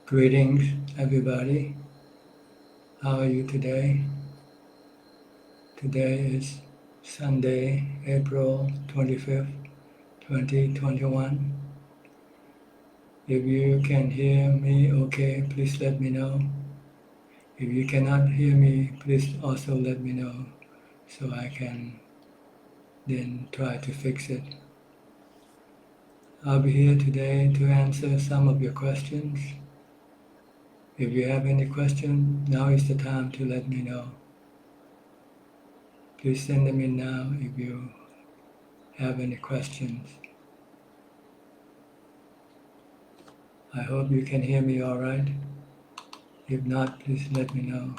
Greetings, everybody. How are you today? Today is Sunday, April 25th, 2021. If you can hear me okay, please let me know. If you cannot hear me, please also let me know so I can then try to fix it. I'll be here today to answer some of your questions. If you have any questions, now is the time to let me know. Please send them in now if you have any questions. I hope you can hear me all right. If not, please let me know.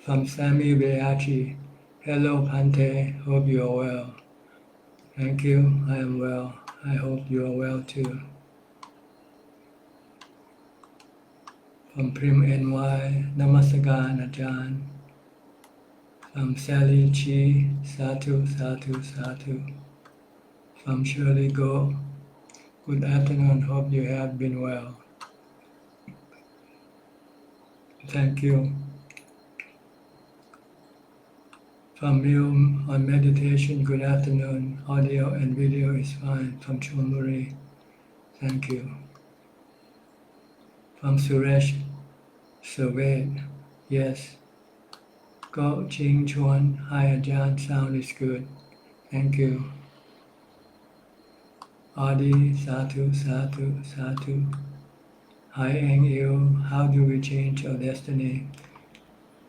From Sami Beachi, hello Pante, hope you are well. Thank you, I am well. I hope you are well too. From Prim NY, Namaskaran Ajahn. From Sally Chi, Satu, Satu, Satu. From Shirley Go, good afternoon, hope you have been well. Thank you. From Milm on meditation, good afternoon, audio and video is fine. From Chonburi, thank you. From Suresh, Surveyed, yes. Go Ching Chuan, hi Ajahn, sound is good. Thank you. Adi, Satu, Satu, Satu. Hi Eng Il, how do we change our destiny?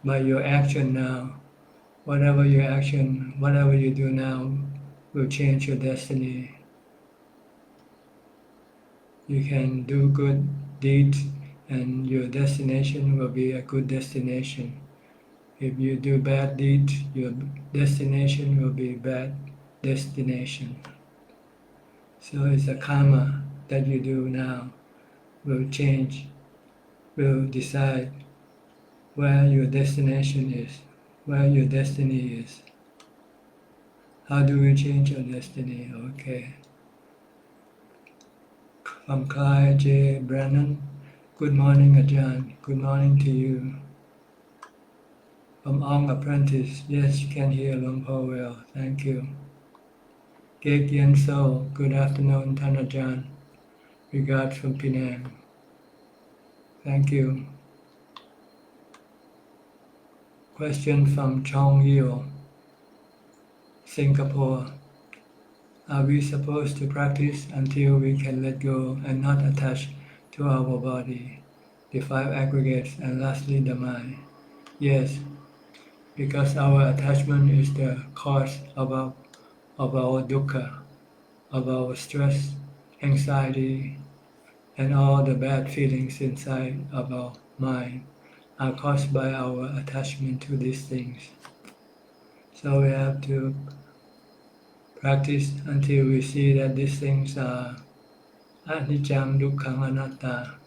By your action now. Whatever your action, whatever you do now will change your destiny. You can do good deeds and your destination will be a good destination. If you do bad deeds, your destination will be bad destination. So it's a karma that you do now will change, will decide where your destination is, where your destiny is. How do we change our destiny? Okay. From Clyde J. Brennan, good morning Ajahn, good morning to you. From Ong Apprentice, yes, you can hear Luang Por well, thank you. Gek Yen So, good afternoon Tan Ajahn, regards from Penang. Thank you. Question from Chong Yeo, Singapore. Are we supposed to practice until we can let go and not attach to our body, the five aggregates, and lastly the mind? Yes, because our attachment is the cause of our dukkha, of our stress, anxiety, and all the bad feelings inside of our mind are caused by our attachment to these things. So we have to practice until we see that these things are anicca, dukkha, anatta,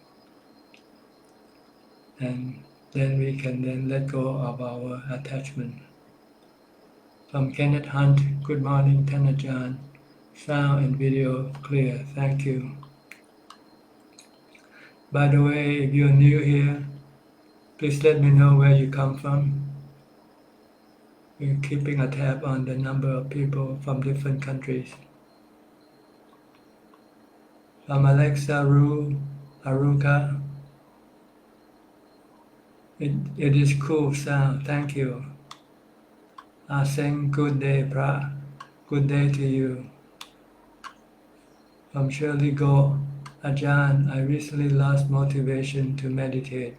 and then we can then let go of our attachment. From Kenneth Hunt, good morning Tan Ajahn, sound and video clear, thank you. By the way, if you're new here, please let me know where you come from. We're keeping a tab on the number of people from different countries. From Alexa Ru, Aruka, it is cool sound, thank you. Aseng, good day, Pra. Good day to you. From Shirley Go, Ajahn, I recently lost motivation to meditate.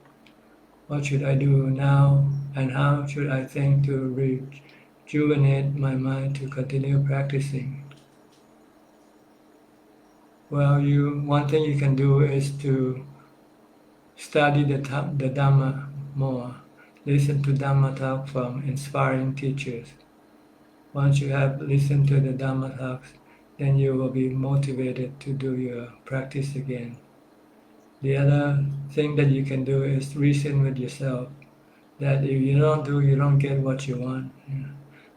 What should I do now, and how should I think to rejuvenate my mind to continue practicing? Well, one thing you can do is to study the Dhamma more. Listen to Dhamma talk from inspiring teachers. Once you have listened to the Dhamma talks, then you will be motivated to do your practice again. The other thing that you can do is reason with yourself that if you don't do, you don't get what you want.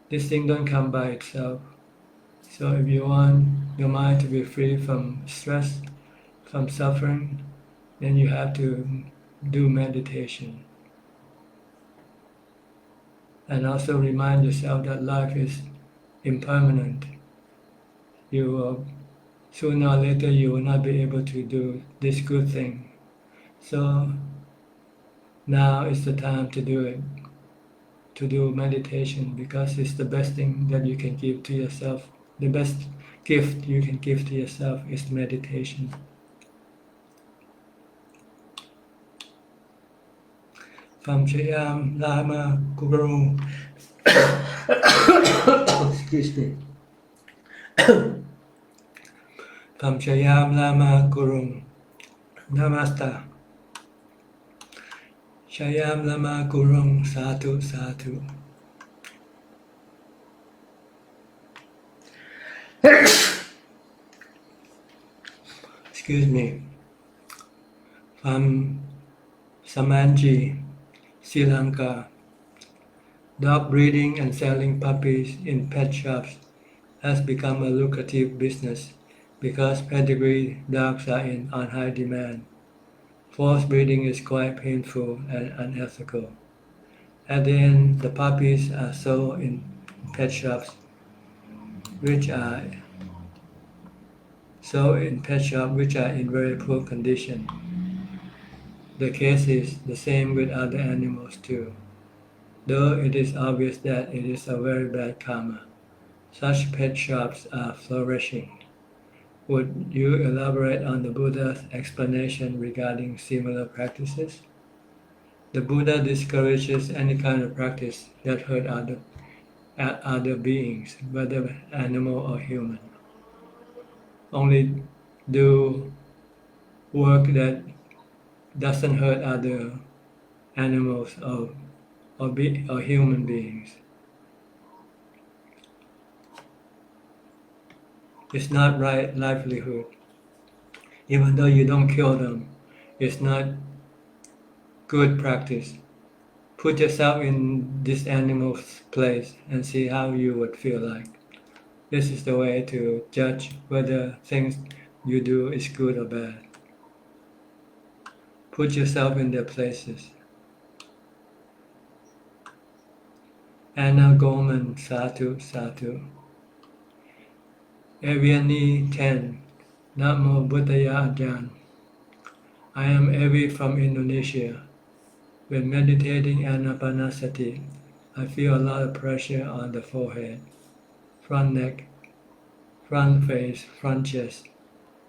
This thing don't come by itself. So if you want your mind to be free from stress, from suffering, then you have to do meditation. And also remind yourself that life is impermanent. You will, sooner or later you will not be able to do this good thing. So now is the time to do it, to do meditation, because it's the best thing that you can give to yourself. The best gift you can give to yourself is meditation. From Chayam Lama Guru. Excuse me. From Chayam Lama Guru. Namaste. Chayam Lama Guru. Sadhu Sadhu. Excuse me. From Samanji, Sri Lanka. Dog breeding and selling puppies in pet shops has become a lucrative business because pedigree dogs are on high demand. Forced breeding is quite painful and unethical. At the end, the puppies are sold in pet shops, which are in very poor condition. The case is the same with other animals too, though it is obvious that it is a very bad karma. Such pet shops are flourishing. Would you elaborate on the Buddha's explanation regarding similar practices? The Buddha discourages any kind of practice that hurt other beings, whether animal or human. Only do work that doesn't hurt other animals or human beings. It's not right livelihood. Even though you don't kill them, it's not good practice. Put yourself in this animal's place and see how you would feel like. This is the way to judge whether things you do is good or bad. Put yourself in their places. Anna Gorman, Sadhu, Sadhu. Aviani 10. Namo Buddhaya Ajahn. I am Avi from Indonesia. When meditating Anapanasati, I feel a lot of pressure on the forehead, front neck, front face, front chest.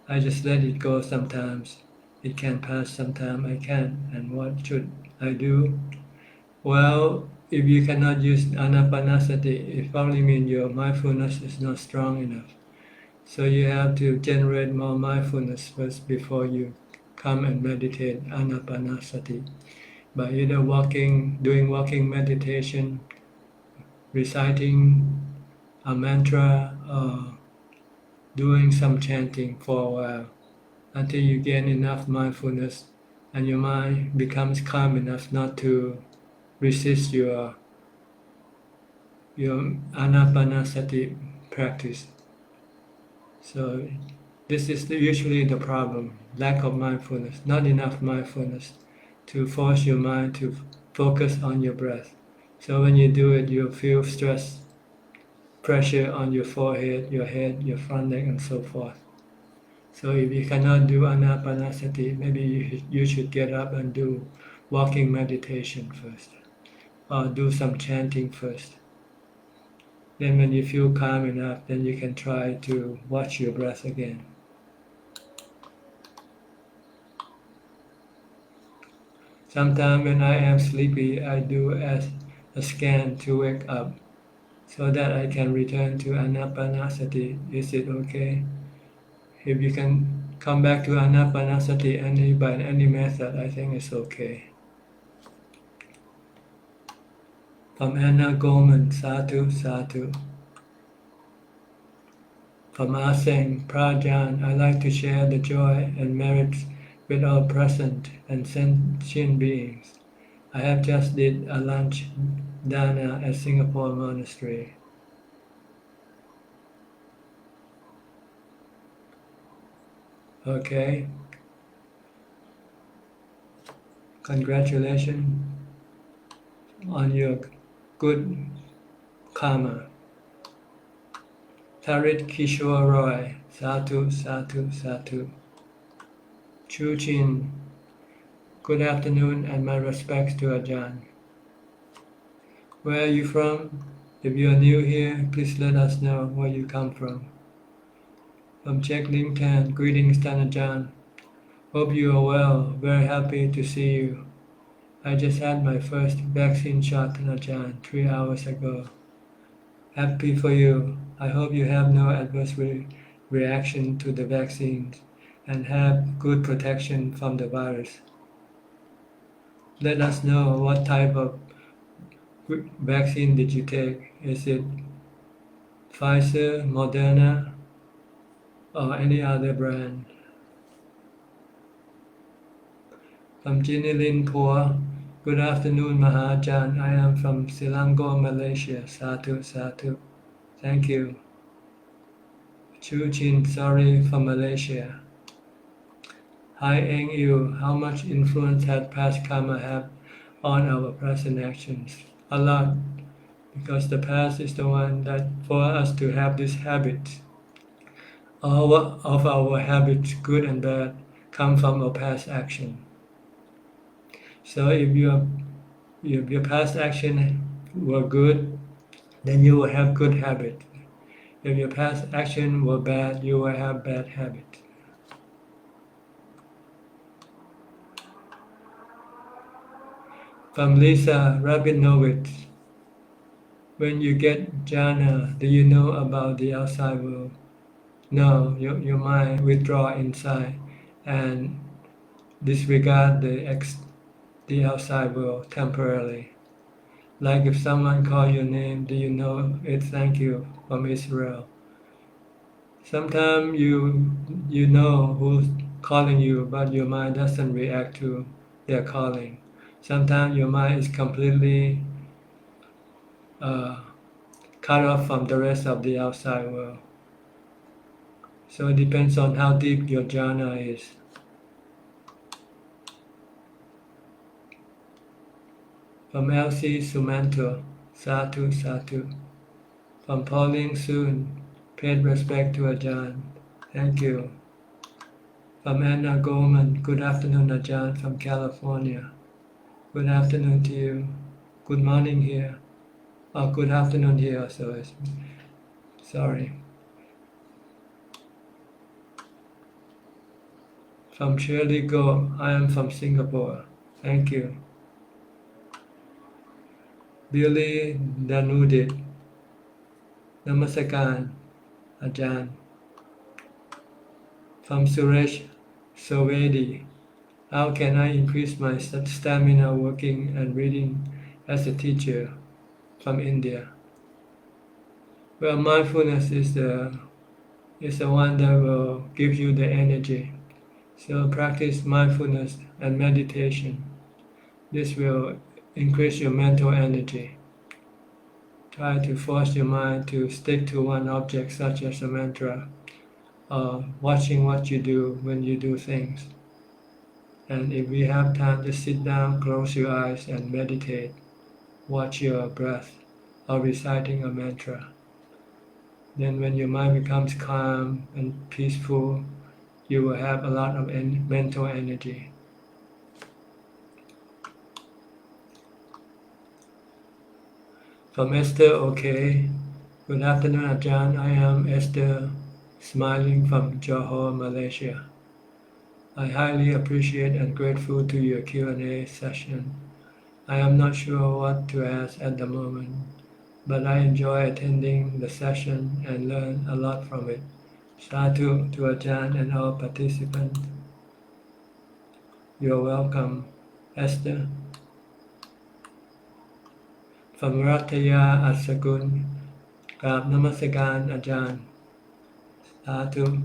I just let it go sometimes. It can pass sometimes I can't. And what should I do? Well, if you cannot use Anapanasati, it probably means your mindfulness is not strong enough. So you have to generate more mindfulness first before you come and meditate Anapanasati. By either doing walking meditation, reciting a mantra, or doing some chanting for a while until you gain enough mindfulness and your mind becomes calm enough not to resist your Anapanasati practice. So this is usually the problem, lack of mindfulness, not enough mindfulness to force your mind to focus on your breath. So when you do it, you'll feel stress, pressure on your forehead, your head, your front neck, and so forth. So if you cannot do Anapanasati, maybe you should get up and do walking meditation first, or do some chanting first. Then when you feel calm enough, then you can try to watch your breath again. Sometimes when I am sleepy, I do a scan to wake up so that I can return to Anapanasati. Is it okay? If you can come back to Anapanasati by any method, I think it's okay. From Anna Goldman, Sadhu, Sadhu. From Aseng, Prajan, I like to share the joy and merits with all present and sentient beings. I have just did a lunch dana at Singapore Monastery. Okay. Congratulations on your good karma. Tarit Kishore Roy, Satu, Satu, Satu. Chu Chin, good afternoon and my respects to Ajahn. Where are you from? If you are new here, please let us know where you come from. From Czech Lim Tan, greetings Tan Ajahn. Hope you are well, very happy to see you. I just had my first vaccine shot Tan Ajahn 3 hours ago. Happy for you. I hope you have no adverse reaction to the vaccines and have good protection from the virus. Let us know what type of vaccine did you take? Is it Pfizer, Moderna, or any other brand? From Jinilin Poor, good afternoon Mahajan. I am from Selangor, Malaysia. Satu, Satu. Thank you. Chu Chin, sorry from Malaysia. Hi Eng Yu, how much influence has past karma have on our present actions? A lot, because the past is the one that for us to have this habit. All of our habits, good and bad, come from our past action. So if your past action were good, then you will have good habit. If your past action were bad, you will have bad habit. From Lisa Rabinowitz, when you get jhana, do you know about the outside world? No, your mind withdraw inside and disregard the outside world temporarily. Like if someone call your name, do you know it? Thank you from Israel. Sometimes you know who's calling you, but your mind doesn't react to their calling. Sometimes your mind is completely cut off from the rest of the outside world. So it depends on how deep your jhana is. From Elsie Sumanto, Satu Satu. From Pauline Soon, paid respect to Ajahn. Thank you. From Anna Goldman, good afternoon Ajahn from California. Good afternoon to you. Good morning here. Oh, good afternoon here also. Sorry. From Shirley Go, I am from Singapore. Thank you. Billy Danudit, Namaskaran, Ajahn. From Suresh Sovedi, how can I increase my stamina working and reading as a teacher? From India. Well, mindfulness is the one that will give you the energy. So practice mindfulness and meditation. This will increase your mental energy. Try to force your mind to stick to one object such as a mantra, or watching what you do when you do things. And if we have time, just sit down, close your eyes and meditate. Watch your breath or reciting a mantra. Then when your mind becomes calm and peaceful, you will have a lot of mental energy. From Esther, okay. Good afternoon, Ajahn. I am Esther, smiling from Johor, Malaysia. I highly appreciate and grateful to your Q&A session. I am not sure what to ask at the moment, but I enjoy attending the session and learn a lot from it. Sadhu to Ajahn and all participants. You're welcome, Esther. From Rataya Asakun, Grab Namaskaran Ajahn. Sadhu.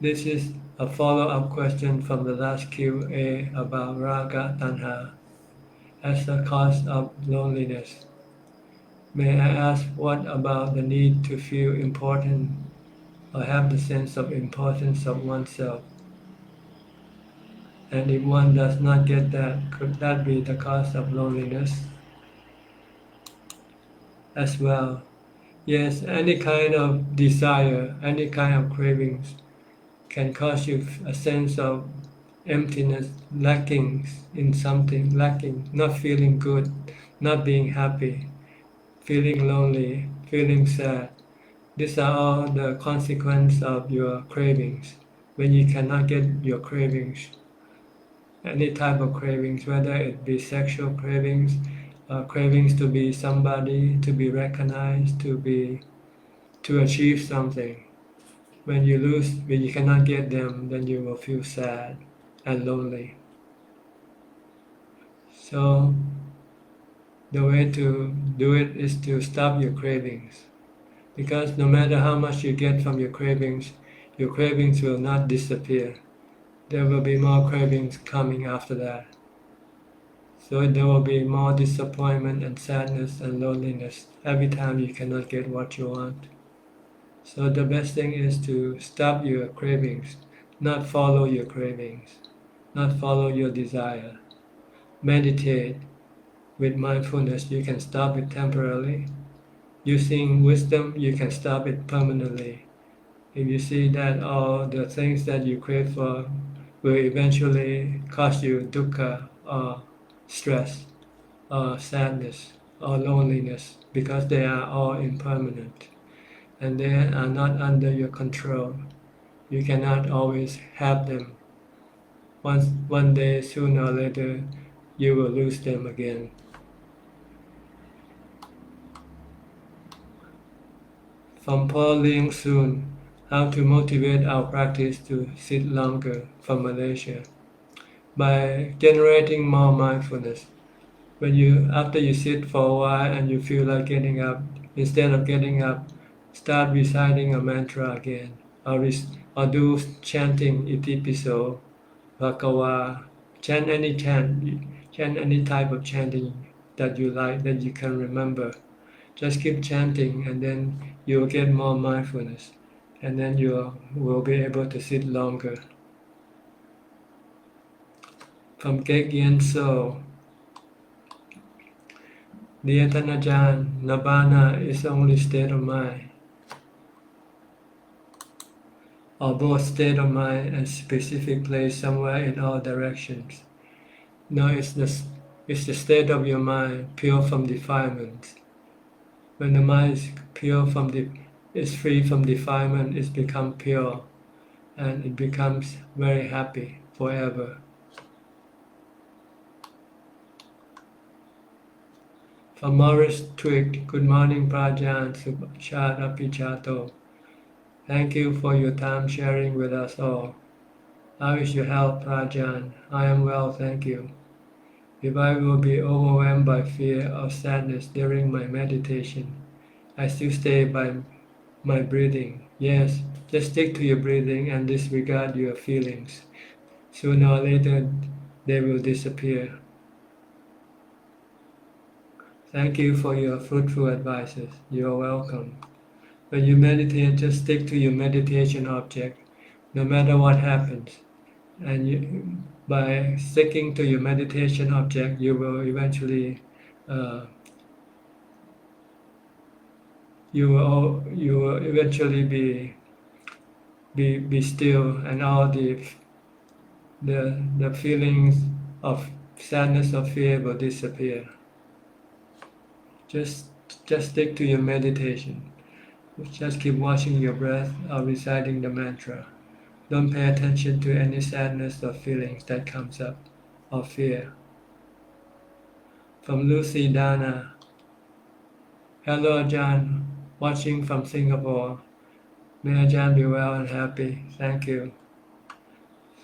This is a follow-up question from the last Q&A about Raga Tanha as the cause of loneliness. May I ask what about the need to feel important or have the sense of importance of oneself. And if one does not get that, could that be the cause of loneliness as well? Yes, any kind of desire, any kind of cravings can cause you a sense of emptiness, lacking in something, lacking, not feeling good, not being happy, feeling lonely, feeling sad. These are all the consequence of your cravings. When you cannot get your cravings, any type of cravings, whether it be sexual cravings, cravings to be somebody, to be recognized, to achieve something. When you cannot get them, then you will feel sad and lonely. So the way to do it is to stop your cravings. Because no matter how much you get from your cravings will not disappear. There will be more cravings coming after that. So there will be more disappointment and sadness and loneliness every time you cannot get what you want. So the best thing is to stop your cravings, not follow your cravings, not follow your desire. Meditate with mindfulness. You can stop it temporarily. Using wisdom, you can stop it permanently. If you see that all the things that you crave for will eventually cause you dukkha or stress or sadness or loneliness, because they are all impermanent and they are not under your control. You cannot always have them. One day, sooner or later, you will lose them again. From Paul Ling Soon, how to motivate our practice to sit longer, from Malaysia. By generating more mindfulness. After you sit for a while and you feel like getting up, instead of getting up, start reciting a mantra again, or do chanting itipiso, bhagawa, chant any type of chanting that you like, that you can remember. Just keep chanting, and then you will get more mindfulness, and then you will be able to sit longer. From Kek Yen So, Dear Ajahn, Nibbana is only state of mind, or both state of mind and specific place somewhere in all directions. No, it's the state of your mind, pure from defilement. When the mind is free from defilement, it becomes pure, and it becomes very happy forever. From Morris Twig, good morning, Prajan, Suchart, Abhijato. Thank you for your time sharing with us all. How is your health, Prajan? I am well, thank you. If I will be overwhelmed by fear or sadness during my meditation, I still stay by my breathing. Yes, just stick to your breathing and disregard your feelings. Sooner or later, they will disappear. Thank you for your fruitful advices. You are welcome. When you meditate, just stick to your meditation object, no matter what happens. And by sticking to your meditation object, you will eventually be still, and all the feelings of sadness or fear will disappear. Just stick to your meditation. Just keep watching your breath or reciting the mantra. Don't pay attention to any sadness or feelings that comes up, or fear. From Lucy Dana. Hello Ajahn, watching from Singapore. May Ajahn be well and happy. Thank you.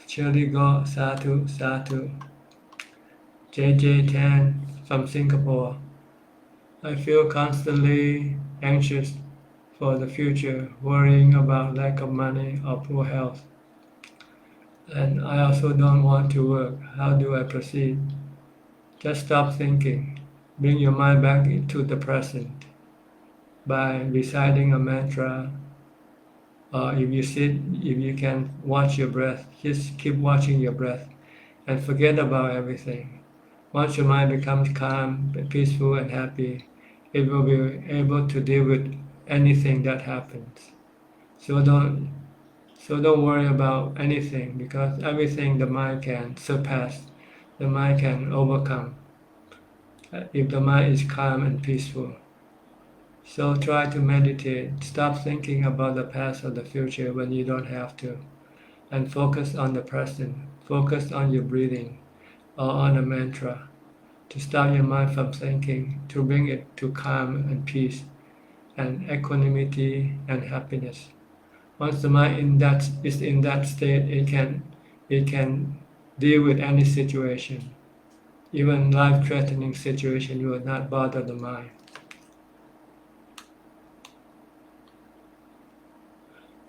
Shirley Go, Satu, Satu. JJ Tan from Singapore. I feel constantly anxious for the future, worrying about lack of money or poor health. And I also don't want to work. How do I proceed? Just stop thinking. Bring your mind back into the present by reciting a mantra Or if you sit, if you can watch your breath, just keep watching your breath and forget about everything. Once your mind becomes calm, peaceful, and happy, it will be able to deal with anything that happens. So don't worry about anything, because everything the mind can surpass, the mind can overcome, if the mind is calm and peaceful. So try to meditate. Stop thinking about the past or the future when you don't have to, and focus on the present. Focus on your breathing or on a mantra to stop your mind from thinking, to bring it to calm and peace and equanimity and happiness. Once the mind is in that state, it can deal with any situation. Even life-threatening situation will not bother the mind.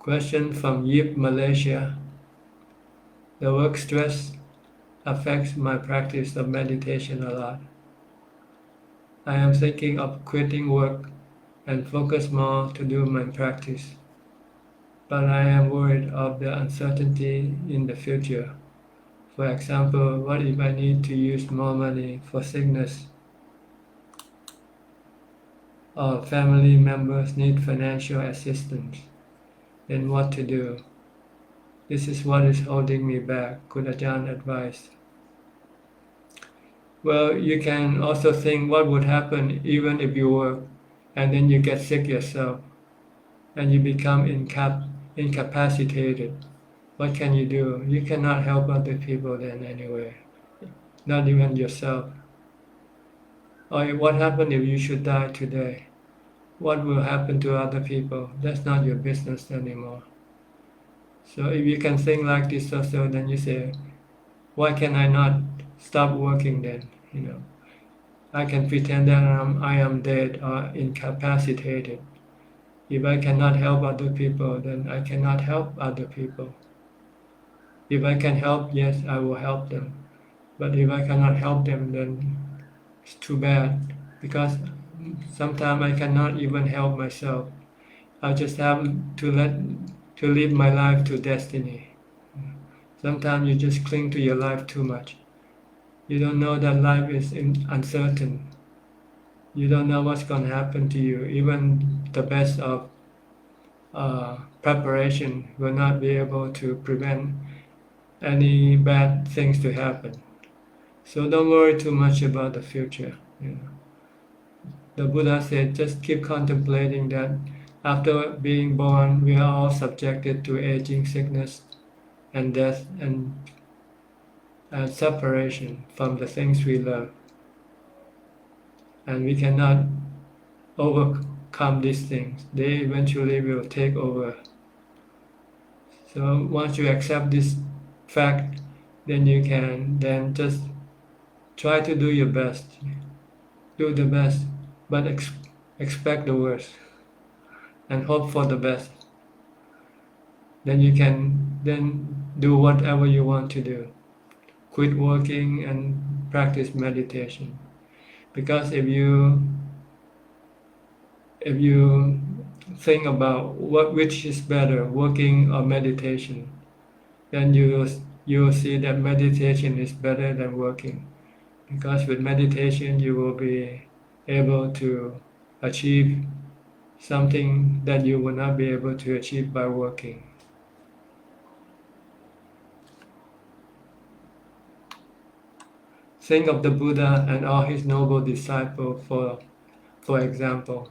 Question from Yip, Malaysia. The work stress affects my practice of meditation a lot. I am thinking of quitting work and focus more to do my practice, but I am worried of the uncertainty in the future. For example, what if I need to use more money for sickness, or family members need financial assistance? Then what to do? This is what is holding me back. Could Ajahn advise? Well, you can also think what would happen even if you work and then you get sick yourself and you become incapacitated. What can you do? You cannot help other people then anyway, not even yourself. Or what happens if you should die today? What will happen to other people? That's not your business anymore. So if you can think like this also, then you say, why can I not stop working then? I can pretend that I am dead or incapacitated. If I cannot help other people, then I cannot help other people. If I can help, yes, I will help them. But if I cannot help them, then it's too bad, because sometimes I cannot even help myself. I just have to live my life to destiny. Sometimes you just cling to your life too much. You don't know that life is uncertain. You don't know what's going to happen to you. Even the best of preparation will not be able to prevent any bad things to happen. So don't worry too much about the future. The Buddha said, just keep contemplating that after being born, we are all subjected to aging, sickness, and death, and separation from the things we love. And we cannot overcome these things. They eventually will take over. So once you accept this fact, then you can then just try to do your best. Do the best, but expect the worst and hope for the best. Then you can then do whatever you want to do. Quit working and practice meditation. Because if you think about which is better, working or meditation, then you will see that meditation is better than working. Because with meditation you will be able to achieve something that you will not be able to achieve by working. Think of the Buddha and all his noble disciples, for example.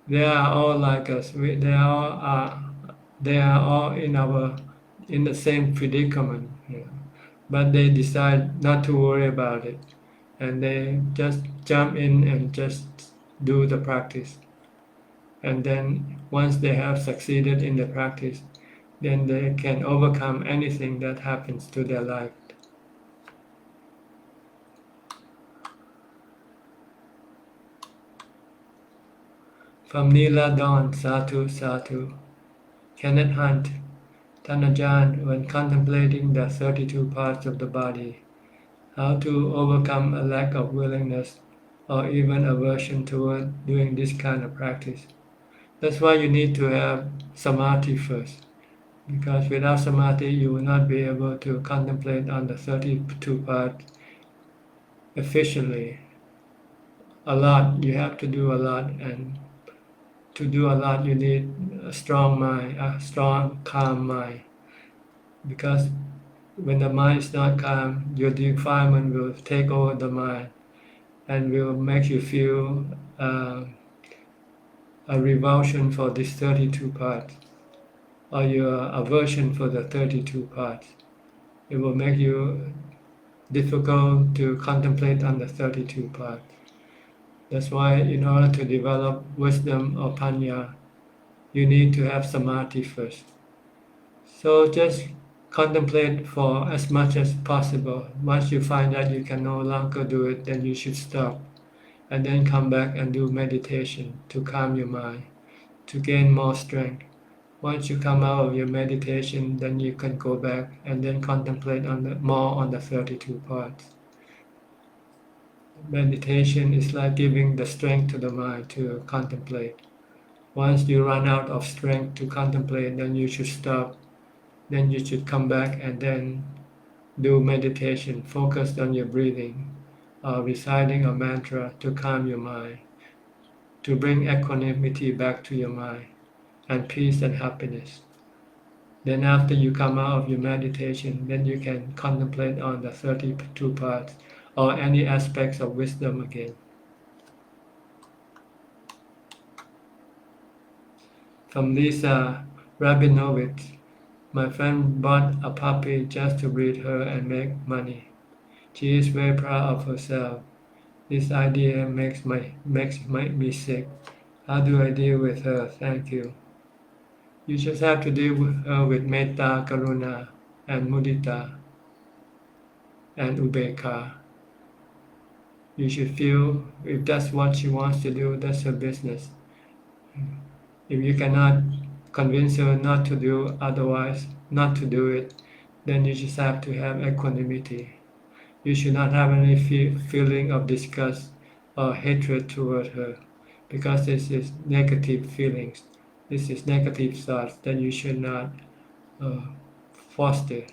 They are all like us. They are all in the same predicament, but they decide not to worry about it, and they just jump in and just do the practice. And then once they have succeeded in the practice, then they can overcome anything that happens to their life. From Neela Dawn, Satu Satu. Kenneth Hunt, Ajahn, when contemplating the 32 parts of the body, how to overcome a lack of willingness or even aversion toward doing this kind of practice. That's why you need to have samadhi first. Because without samadhi, you will not be able to contemplate on the 32 parts efficiently. A lot, you have to do a lot, and to do a lot, you need a strong mind, a strong, calm mind. Because when the mind is not calm, your defilement will take over the mind and will make you feel a revulsion for these 32 parts, or your aversion for the 32 parts. It will make you difficult to contemplate on the 32 parts. That's why in order to develop wisdom or panya, you need to have samadhi first. So just contemplate for as much as possible. Once you find that you can no longer do it, then you should stop and then come back and do meditation to calm your mind, to gain more strength. Once you come out of your meditation, then you can go back and then contemplate more on the 32 parts. Meditation is like giving the strength to the mind to contemplate. Once you run out of strength to contemplate, then you should stop. Then you should come back and then do meditation, focused on your breathing, or reciting a mantra to calm your mind, to bring equanimity back to your mind, and peace and happiness. Then after you come out of your meditation, then you can contemplate on the 32 parts or any aspects of wisdom again. From Lisa Rabinowitz, my friend bought a puppy just to breed her and make money. She is very proud of herself. This idea makes me sick. How do I deal with her? Thank you. You just have to deal with her with metta, karuna, and mudita, and ubeka. You should feel if that's what she wants to do, that's her business. If you cannot convince her not to do otherwise, not to do it, then you just have to have equanimity. You should not have any feeling of disgust or hatred toward her, because this is negative feelings. This is negative thoughts that you should not foster.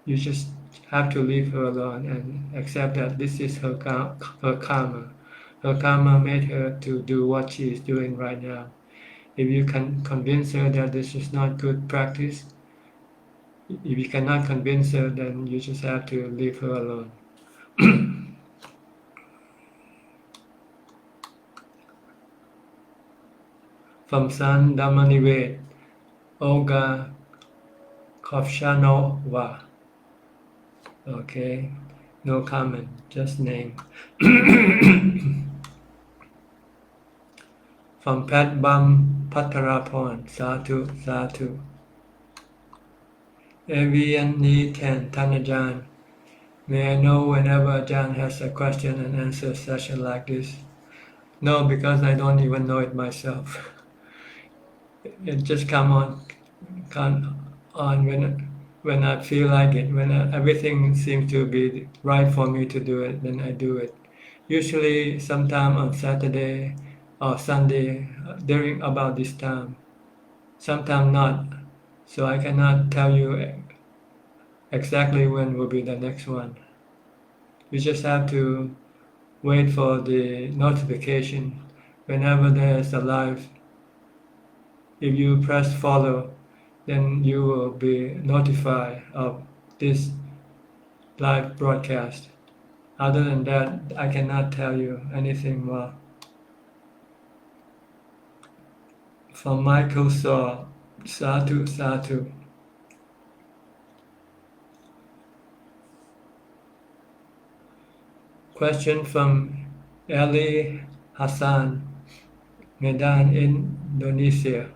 You just have to leave her alone and accept that this is her karma. Her karma made her to do what she is doing right now. If you can convince her that this is not good practice, if you cannot convince her, then you just have to leave her alone. From San Dhamma Olga Kovshanova. Okay, no comment, just name. From Pat Bam Pataraporn, Satu, Satu. Avian Ni Ten, Tanajan. May I know whenever Ajahn has a question and answer session like this? No, because I don't even know it myself. It just come on when I feel like it, when everything seems to be right for me to do it, then I do it. Usually sometime on Saturday or Sunday during about this time. Sometimes not, so I cannot tell you exactly when will be the next one. You just have to wait for the notification whenever there's a live. If you press follow, then you will be notified of this live broadcast. Other than that, I cannot tell you anything more. From Michael Saw, Satu, Satu. Question from Ali Hassan, Medan, Indonesia.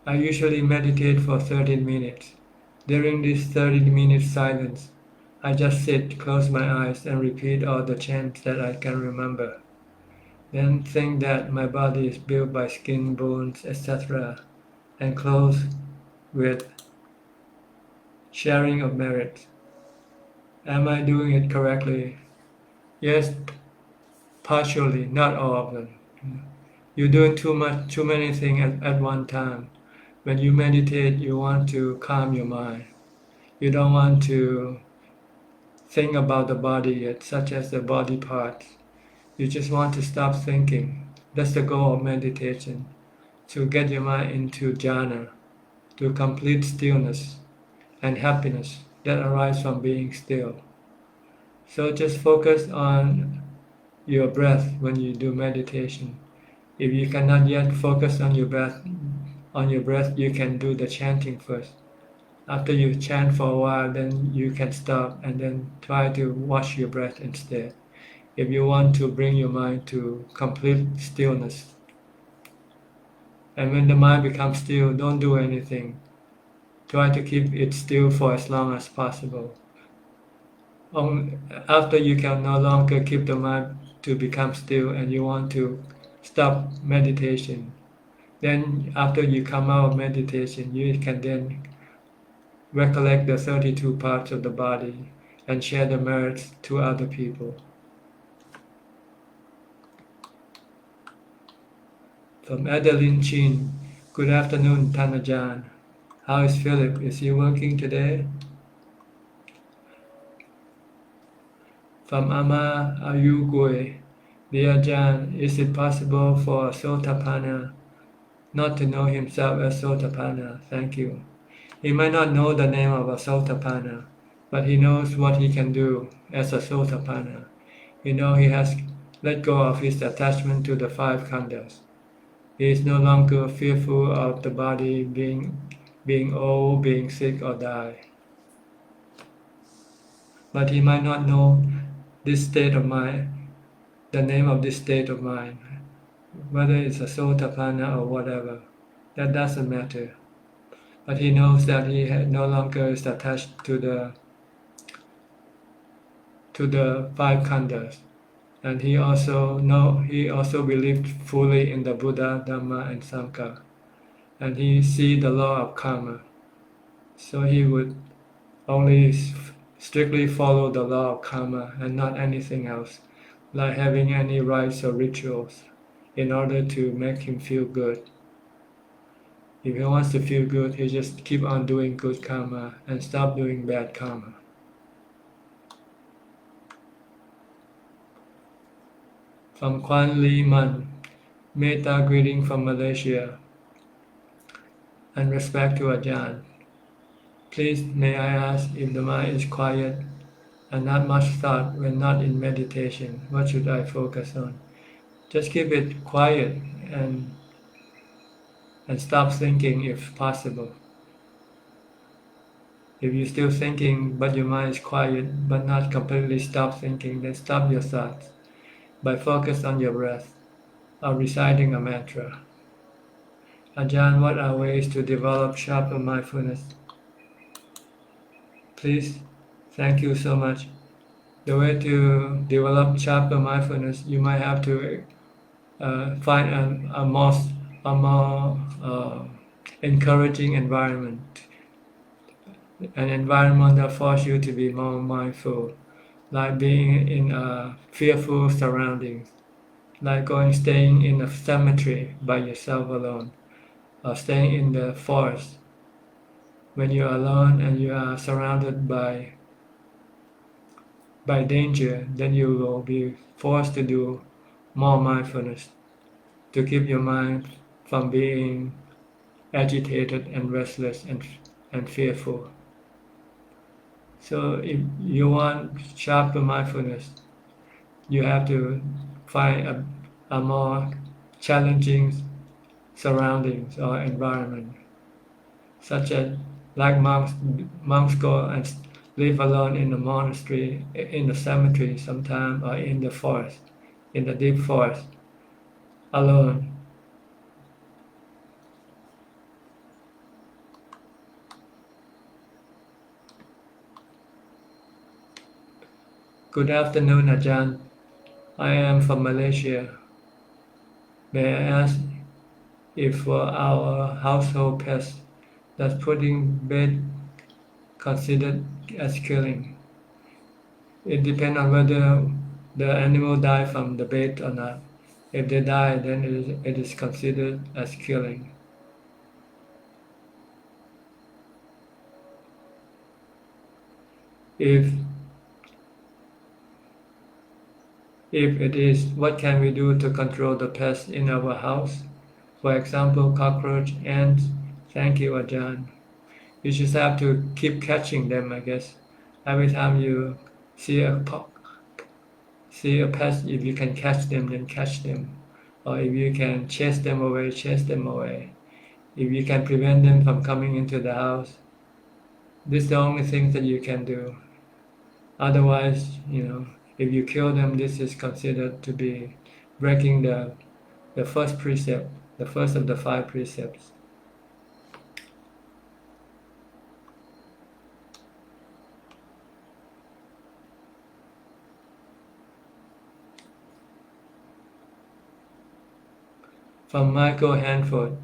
I usually meditate for 30 minutes. During this 30-minute silence, I just sit, close my eyes, and repeat all the chants that I can remember. Then think that my body is built by skin, bones, etc., and clothed with sharing of merit. Am I doing it correctly? Yes, partially, not all of them. You're doing too many things at one time. When you meditate, you want to calm your mind. You don't want to think about the body yet, such as the body parts. You just want to stop thinking. That's the goal of meditation, to get your mind into jhana, to complete stillness and happiness that arise from being still. So just focus on your breath when you do meditation. If you cannot yet focus on your breath, you can do the chanting first. After you chant for a while, then you can stop and then try to watch your breath instead. If you want to bring your mind to complete stillness. And when the mind becomes still, don't do anything. Try to keep it still for as long as possible. After you can no longer keep the mind to become still and you want to stop meditation, then after you come out of meditation, you can then recollect the 32 parts of the body and share the merits to other people. From Adeline Chin, good afternoon, Tanajan. How is Philip? Is he working today? From Ama Ayugwe, dear Ajahn, is it possible for a Sotapanna not to know himself as Sotapanna? Thank you. He might not know the name of a Sotapanna, but he knows what he can do as a Sotapanna. He knows he has let go of his attachment to the five khandhas. He is no longer fearful of the body being old, being sick, or die. But he might not know this state of mind, the name of this state of mind, whether it's a Sotapanna or whatever. That doesn't matter. But he knows that he no longer is attached to the five khandhas, and he also believed fully in the Buddha, Dhamma, and Sangha, and he see the law of karma. So he would only strictly follow the law of karma and not anything else, like having any rites or rituals, in order to make him feel good. If he wants to feel good, he just keep on doing good karma and stop doing bad karma. From Kwan Lee Man, Metta greeting from Malaysia, and respect to Ajahn. Please may I ask, if the mind is quiet and not much thought when not in meditation, what should I focus on? Just keep it quiet and stop thinking if possible. If you're still thinking but your mind is quiet but not completely stop thinking, then stop your thoughts by focus on your breath or reciting a mantra. Ajahn, what are ways to develop sharper mindfulness? Please, thank you so much. The way to develop sharper mindfulness, you might have to find a more encouraging environment, an environment that forces you to be more mindful, like being in fearful surroundings, like staying in a cemetery by yourself alone, or staying in the forest. When you're alone and you are surrounded by danger, then you will be forced to do more mindfulness, to keep your mind from being agitated and restless and fearful. So if you want sharper mindfulness, you have to find a more challenging surroundings or environment, such as like monks go and live alone in the monastery, in the cemetery sometime, or in the forest, in the deep forest, alone. Good afternoon, Ajahn. I am from Malaysia. May I ask if for our household pets, does putting bait considered as killing? It depends on whether the animal died from the bait or not. If they die, then it is considered as killing. If it is, what can we do to control the pests in our house? For example, cockroach, ants. Thank you, Ajahn. You just have to keep catching them, I guess. Every time you see a pest, if you can catch them, then catch them. Or if you can chase them away, chase them away. If you can prevent them from coming into the house, this is the only thing that you can do. Otherwise, if you kill them, this is considered to be breaking the first precept, the first of the 5 precepts. From Michael Hanford.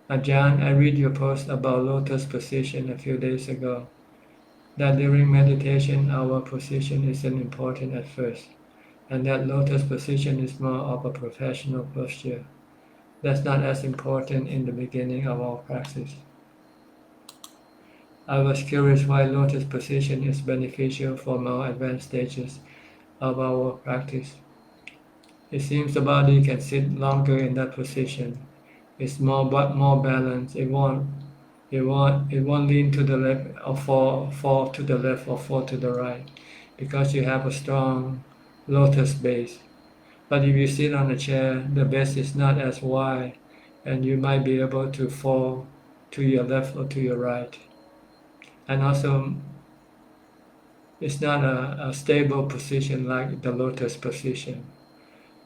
Ajahn, I read your post about lotus position a few days ago, that during meditation our position isn't important at first, and that lotus position is more of a professional posture. That's not as important in the beginning of our practice. I was curious why lotus position is beneficial for more advanced stages of our practice. It seems the body can sit longer in that position. It's more balanced. It won't lean to the left or fall to the left or fall to the right, because you have a strong lotus base. But if you sit on a chair, the base is not as wide, and you might be able to fall to your left or to your right. And also, it's not a stable position like the lotus position.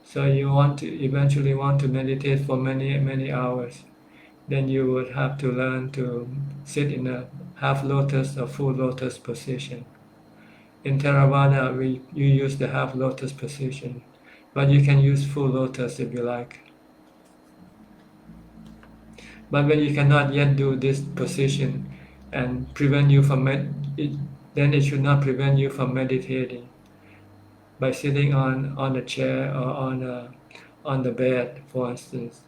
So you eventually want to meditate for many hours, then you would have to learn to sit in a half lotus or full lotus position. In Theravada, you use the half lotus position, but you can use full lotus if you like. But when you cannot yet do this position and prevent you from then it should not prevent you from meditating. By sitting on a chair or on the bed, for instance,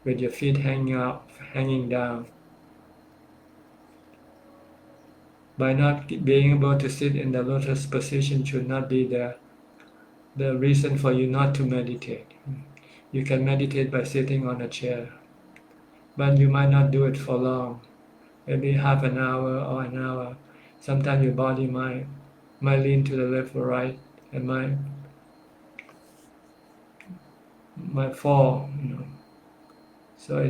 with your feet hanging down. By not being able to sit in the lotus position should not be the reason for you not to meditate. You can meditate by sitting on a chair, but you might not do it for long, maybe half an hour or an hour. Sometimes your body might lean to the left or right and might fall, So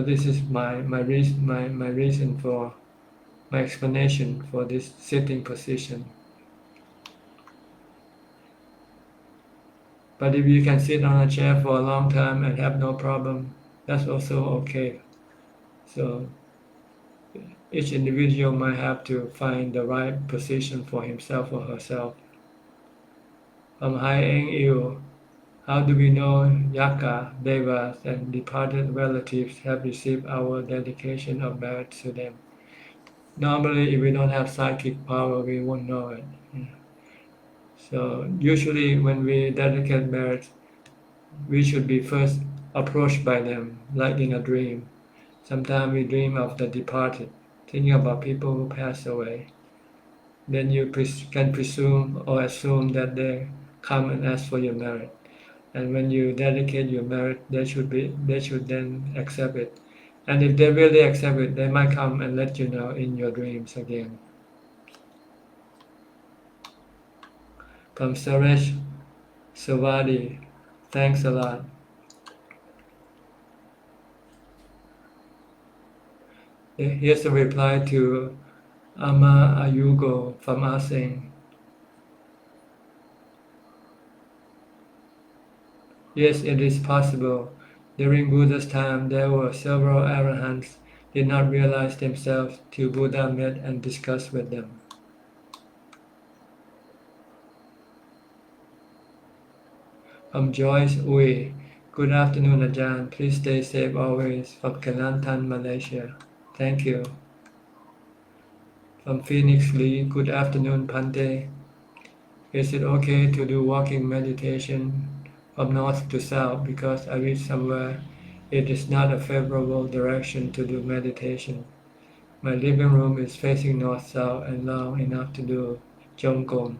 this is my reason for my explanation for this sitting position. But if you can sit on a chair for a long time and have no problem, that's also okay. So each individual might have to find the right position for himself or herself. From Hai Eng Il, how do we know Yaka, Devas, and departed relatives have received our dedication of merit to them? Normally, if we don't have psychic power, we won't know it. So usually when we dedicate merit, we should be first approached by them, like in a dream. Sometimes we dream of the departed, thinking about people who passed away. Then you can presume or assume that they come and ask for your merit. And when you dedicate your merit, they should then accept it. And if they really accept it, they might come and let you know in your dreams again. From Suresh Savadi, thanks a lot. Here's a reply to Ama Ayugo from Asing. Yes, it is possible. During Buddha's time, there were several arahants did not realize themselves till Buddha met and discussed with them. From Joyce Uy, good afternoon, Ajahn. Please stay safe always. From Kelantan, Malaysia. Thank you. From Phoenix Lee, good afternoon, Pante. Is it okay to do walking meditation from north to south? Because I read somewhere it is not a favorable direction to do meditation. My living room is facing north-south and long enough to do Jongkong.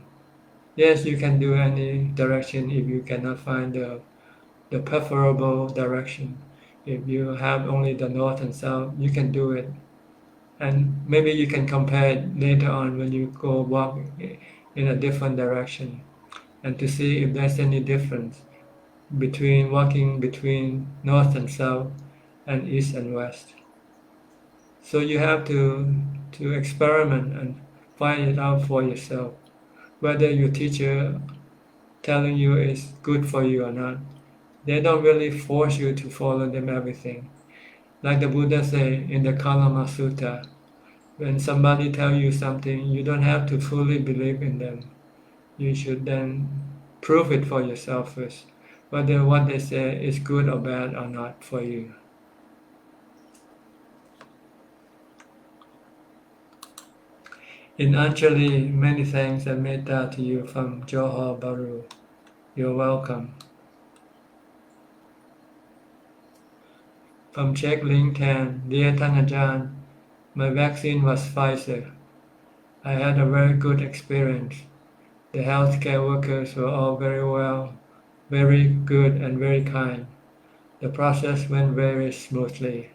Yes, you can do any direction if you cannot find the preferable direction. If you have only the north and south, you can do it. And maybe you can compare it later on when you go walk in a different direction and to see if there's any difference between walking between north and south and east and west. So you have to experiment and find it out for yourself, whether your teacher telling you is good for you or not. They don't really force you to follow them everything. Like the Buddha say in the Kalama Sutta, when somebody tell you something, you don't have to fully believe in them. You should then prove it for yourself first, whether what they say is good or bad or not for you. In Anjali, many thanks and metta to you from Johor Bahru. You're welcome. From Czech Ling Tan, dear Ajahn, my vaccine was Pfizer. I had a very good experience. The healthcare workers were all very good and very kind. The process went very smoothly.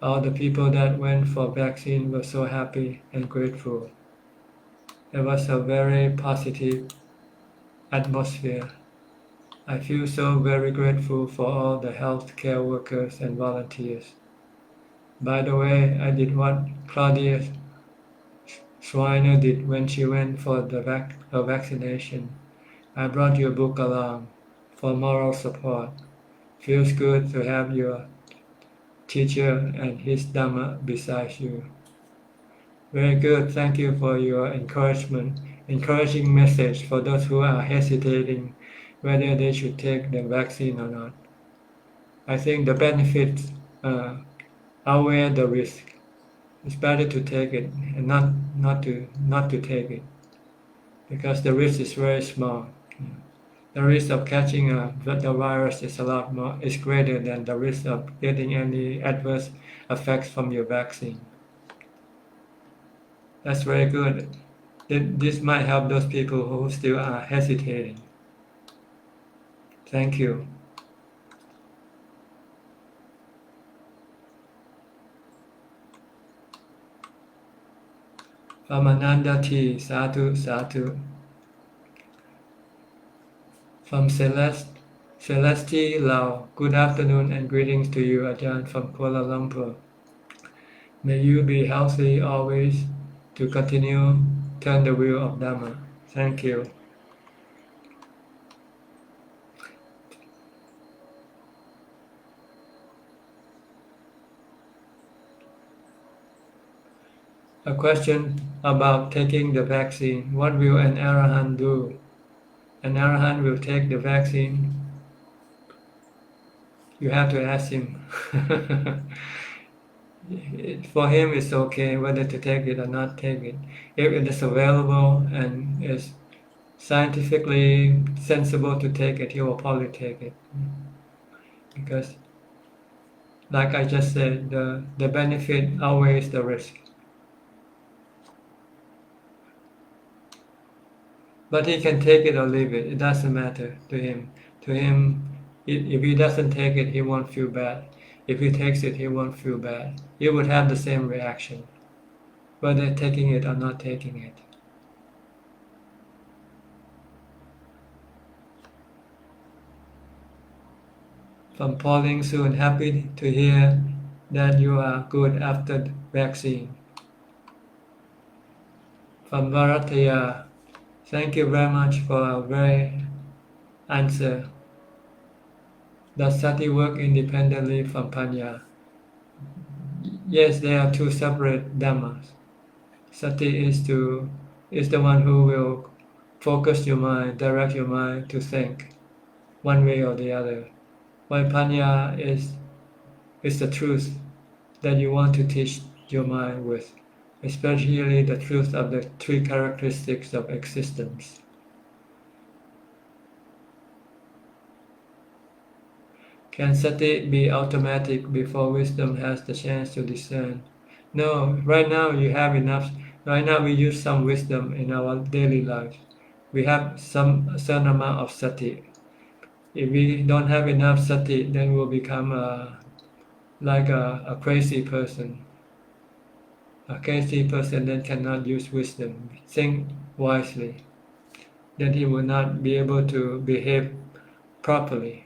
All the people that went for vaccine were so happy and grateful. It was a very positive atmosphere. I feel so very grateful for all the healthcare workers and volunteers. By the way, I did what Claudia Schreiner did when she went for her vaccination. I brought your book along for moral support. Feels good to have your teacher and his Dhamma beside you. Very good. Thank you for your encouraging message for those who are hesitating whether they should take the vaccine or not. I think the benefits outweigh the risk. It's better to take it and not to take it, because the risk is very small. The risk of catching the virus is greater than the risk of getting any adverse effects from your vaccine. That's very good. This might help those people who still are hesitating. Thank you. From Ananda T, Sadhu, Sadhu. From Celeste Lau, good afternoon and greetings to you, Ajahn, from Kuala Lumpur. May you be healthy always to continue turn the wheel of Dhamma. Thank you. A question about taking the vaccine. What will an Arahant do? An Arahant will take the vaccine. You have to ask him. For him, it's okay whether to take it or not take it. If it is available and is scientifically sensible to take it, he will probably take it. Because, like I just said, the benefit outweighs the risk. But he can take it or leave it. It doesn't matter to him. To him, if he doesn't take it, he won't feel bad. If he takes it, he won't feel bad. He would have the same reaction, whether taking it or not taking it. From Pauline Soon, happy to hear that you are good after the vaccine. From Varataya, thank you very much for a very answer. Does sati work independently from panya? Yes, they are two separate dhammas. Sati is the one who will focus your mind, direct your mind to think one way or the other. While panya is the truth that you want to teach your mind with, especially the truth of the three characteristics of existence. Can sati be automatic before wisdom has the chance to discern? No, right now you have enough. Right now we use some wisdom in our daily life. We have some certain amount of sati. If we don't have enough sati, then we'll become like a crazy person. A crazy person then cannot use wisdom, think wisely. Then he will not be able to behave properly.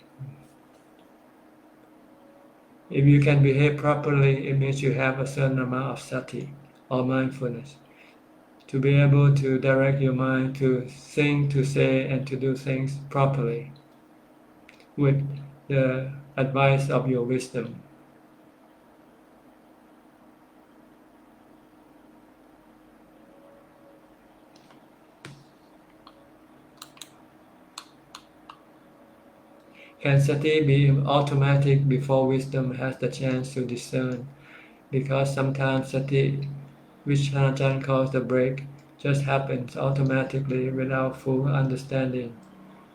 If you can behave properly, it means you have a certain amount of sati or mindfulness to be able to direct your mind to think, to say, and to do things properly with the advice of your wisdom. Can sati be automatic before wisdom has the chance to discern? Because sometimes sati, which Ajahn calls the break, just happens automatically without full understanding.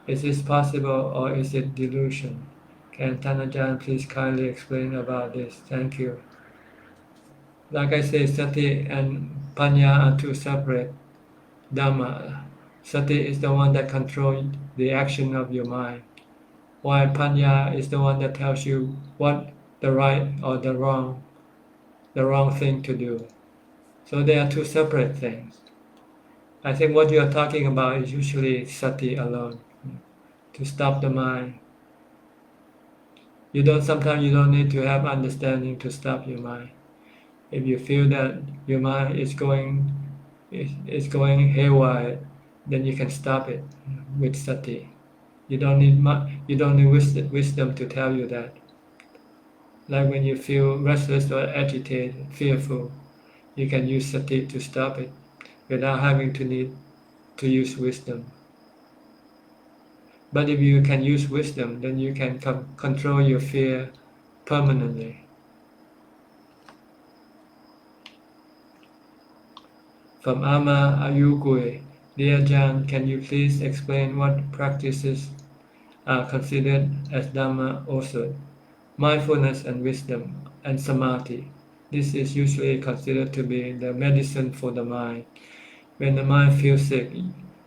Is this possible or is it delusion? Can Ajahn please kindly explain about this? Thank you. Like I say, sati and panya are two separate Dhamma. Sati is the one that controls the action of your mind, while panya is the one that tells you what the right or the wrong thing to do. So they are two separate things. I think what you are talking about is usually sati alone, to stop the mind. Sometimes you don't need to have understanding to stop your mind. If you feel that your mind is going haywire, then you can stop it with sati. You don't need wisdom to tell you that. Like when you feel restless or agitated, fearful, you can use sati to stop it without having to need to use wisdom. But if you can use wisdom, then you can control your fear permanently. From Ama Ayugui, dear Ajahn, can you please explain what practices are considered as Dhamma also? Mindfulness and wisdom and samadhi. This is usually considered to be the medicine for the mind. When the mind feels sick,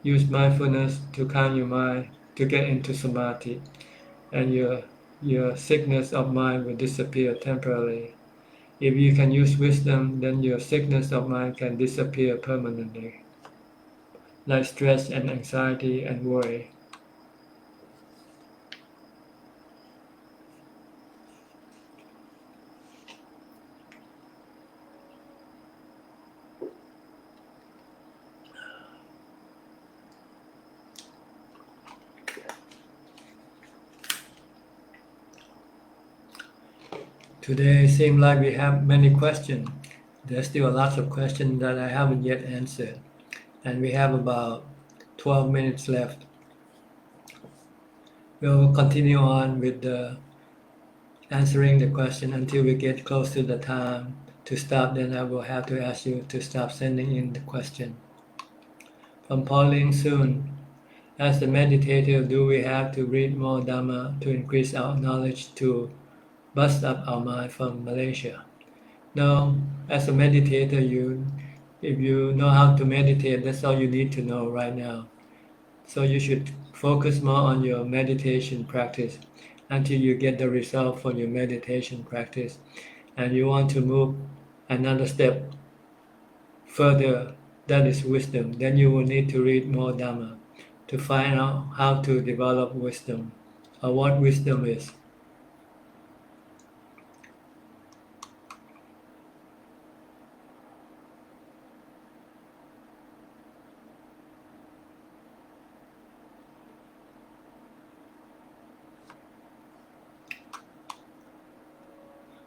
use mindfulness to calm your mind to get into samadhi, and your sickness of mind will disappear temporarily. If you can use wisdom, then your sickness of mind can disappear permanently, like stress and anxiety and worry. Today it seems like we have many questions. There's still lots of questions that I haven't yet answered, and we have about 12 minutes left. We'll continue on with answering the question until we get close to the time to stop. Then I will have to ask you to stop sending in the question. From Pauline soon. As a meditator, do we have to read more Dhamma to increase our knowledge to bust up our mind from Malaysia? No, as a meditator, if you know how to meditate, that's all you need to know right now. So you should focus more on your meditation practice until you get the result from your meditation practice, and you want to move another step further, that is wisdom. Then you will need to read more Dhamma to find out how to develop wisdom, or what wisdom is.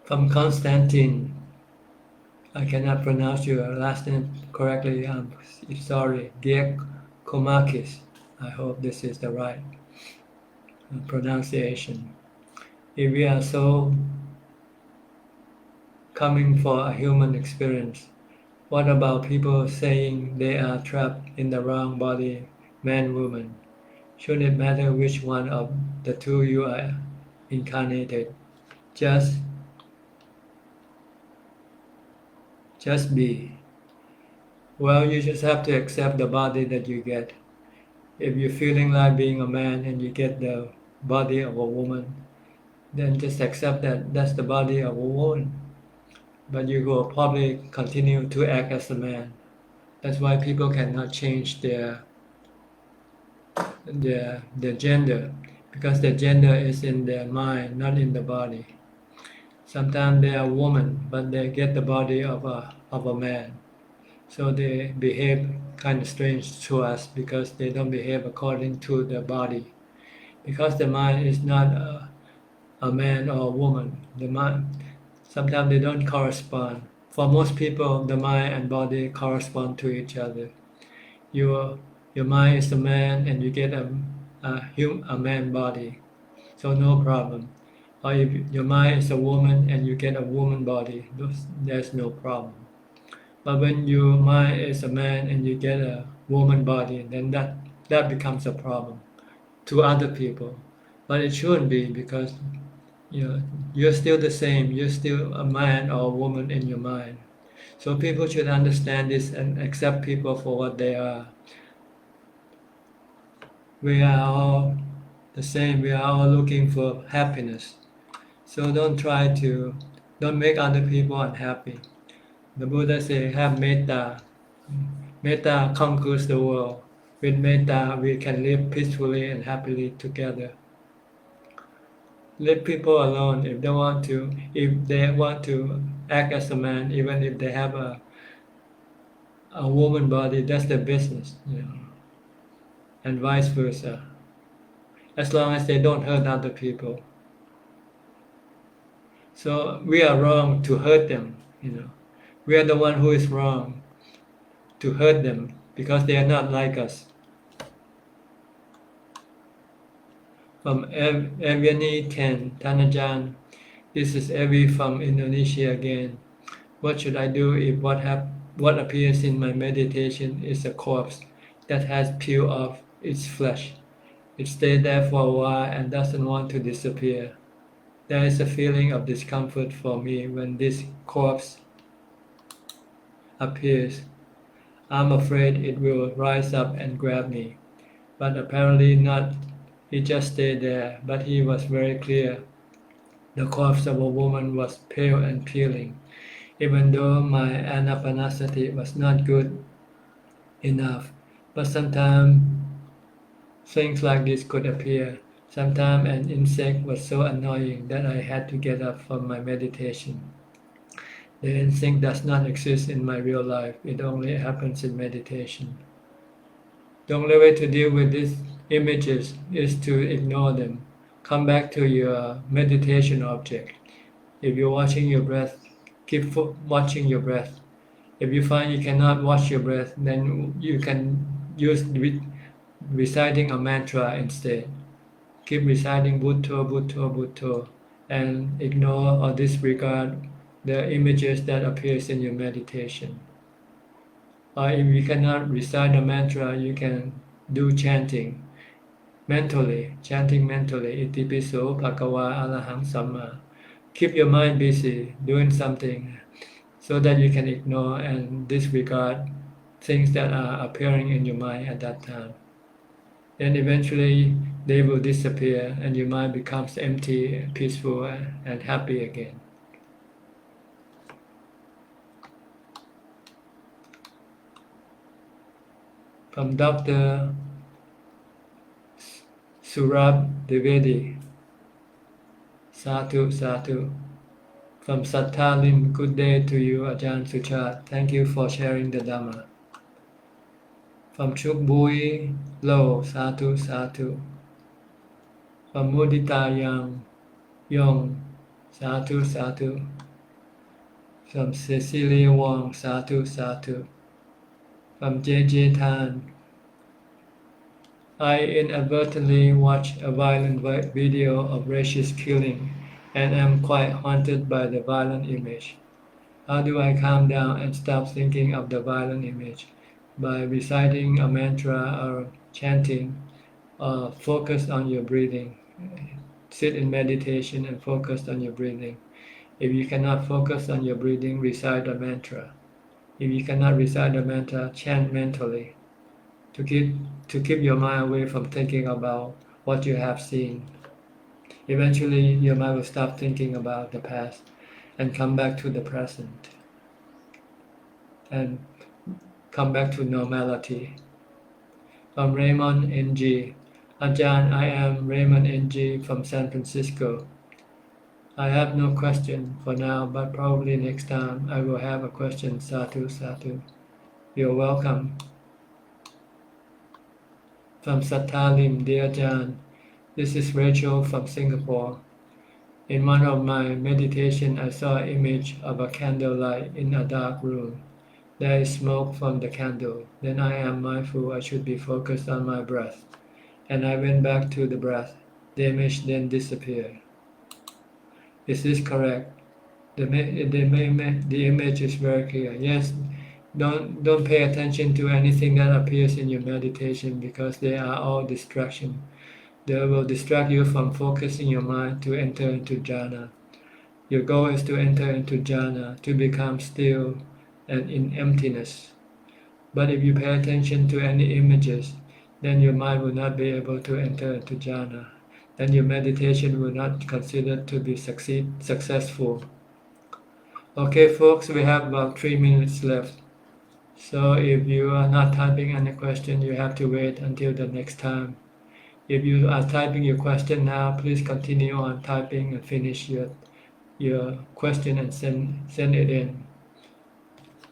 From Constantine, I cannot pronounce your last name correctly, I'm sorry, Giacomakis. I hope this is the right pronunciation. If we are so coming for a human experience, what about people saying they are trapped in the wrong body, man, woman? Should it matter which one of the two you are incarnated. Just be. Well, you just have to accept the body that you get. If you're feeling like being a man and you get the body of a woman, then just accept that that's the body of a woman. But you will probably continue to act as a man. That's why people cannot change their gender, because their gender is in their mind, not in the body. Sometimes they are woman, but they get the body of a man. So they behave kind of strange to us because they don't behave according to the body. Because the mind is not a man or a woman. The mind, sometimes they don't correspond. For most people, the mind and body correspond to each other. Your mind is a man and you get a man body, so no problem. Or if your mind is a woman and you get a woman body, there's no problem. But when your mind is a man and you get a woman body, then that becomes a problem to other people. But it shouldn't be, because you're still the same. You're still a man or a woman in your mind. So people should understand this and accept people for what they are. We are all the same. We are all looking for happiness. So don't make other people unhappy. The Buddha says, have metta. Metta conquers the world. With metta, we can live peacefully and happily together. Let people alone if they want to. If they want to act as a man, even if they have a woman body, that's their business, and vice versa. As long as they don't hurt other people. So we are wrong to hurt them, We are the one who is wrong to hurt them because they are not like us. From Aviani 10, Tanajan, this is Avi from Indonesia again. What should I do if what appears in my meditation is a corpse that has peeled off its flesh? It stays there for a while and doesn't want to disappear. There is a feeling of discomfort for me when this corpse appears. I'm afraid it will rise up and grab me, but apparently not. He just stayed there, but he was very clear. The corpse of a woman was pale and peeling. Even though my anapanasati was not good enough, but sometimes things like this could appear. Sometimes an insect was so annoying that I had to get up from my meditation. The instinct does not exist in my real life. It only happens in meditation. The only way to deal with these images is to ignore them. Come back to your meditation object. If you're watching your breath, keep watching your breath. If you find you cannot watch your breath, then you can use reciting a mantra instead. Keep reciting Bhutto, Bhutto, Bhutto, and ignore or disregard the images that appears in your meditation. Or if you cannot recite a mantra, you can do chanting mentally, Iti piso bhagava arahang samma. Keep your mind busy doing something so that you can ignore and disregard things that are appearing in your mind at that time. Then eventually they will disappear and your mind becomes empty, peaceful, and happy again. From Dr. Surab Devedi, Sadhu, Sadhu. From Sattalim, good day to you, Ajahn Suchart. Thank you for sharing the Dhamma. From Chonburi Lo, Sadhu, Sadhu. From Mudita Yong, Sadhu, Sadhu. From Cecilia Wong, Sadhu, Sadhu. From J.J. Tan. I inadvertently watched a violent video of racist killing and am quite haunted by the violent image. How do I calm down and stop thinking of the violent image? By reciting a mantra or chanting, or focus on your breathing. sit in meditation and focus on your breathing. If you cannot focus on your breathing, recite a mantra. If you cannot recite the mantra, chant mentally to keep your mind away from thinking about what you have seen. Eventually, your mind will stop thinking about the past and come back to the present and come back to normality. From Raymond Ng. Ajahn, I am Raymond Ng from San Francisco. I have no question for now, but probably next time I will have a question. Sadhu, sadhu. You're welcome. From Satalim, dear Ajahn, this is Rachel from Singapore. In one of my meditation, I saw an image of a candlelight in a dark room. There is smoke from the candle. Then I am mindful I should be focused on my breath. And I went back to the breath. The image then disappeared. Is this correct? The image is very clear. Yes, don't pay attention to anything that appears in your meditation because they are all distraction. They will distract you from focusing your mind to enter into jhana. Your goal is to enter into jhana, to become still and in emptiness. But if you pay attention to any images, then your mind will not be able to enter into jhana. Then your meditation will not considered to be successful. Okay, folks, we have about 3 minutes left. So if you are not typing any question, you have to wait until the next time. If you are typing your question now, please continue on typing and finish your question and send it in.